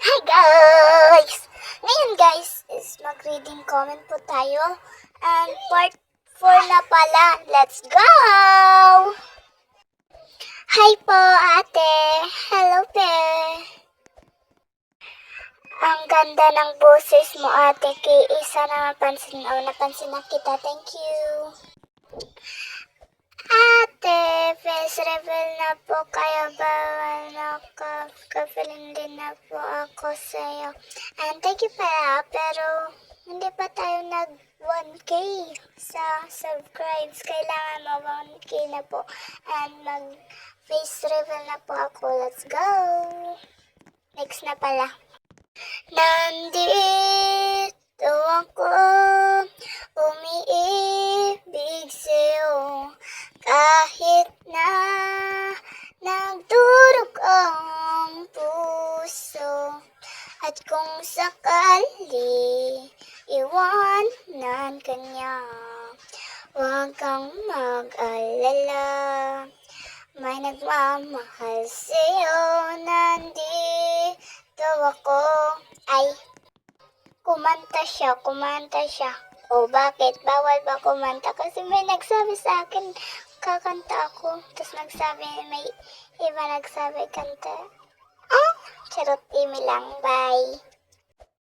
Hi guys! Ngayon guys is mag-reading comment po tayo. And part 4 na pala. Let's go! Hi po ate! Hello pe! Ang ganda ng boses mo ate kay isa na napansin na kita. Thank you! Ate, face reveal na po kayo bawal nakaka-feeling din na po ako sa'yo. And thank you pala, pero hindi pa tayo nag 1K sa subscribes. Kailangan mo 1K na po. And mag face reveal na po ako. Let's go! Next na pala. Nandito ako, umiibig sa'yo. Kahit na nagdurog ang puso, at kung sakali iwanan ka niya, huwag kang mag-alala, may nagmamahal sa'yo. Nandito ako. Ay, kumanta siya. O bakit? Bawal ba kumanta? Kasi may nagsabi sa akin, kakanta ako. Tapos may iba nagsabi kanta. Ah, charot, imi lang. Bye.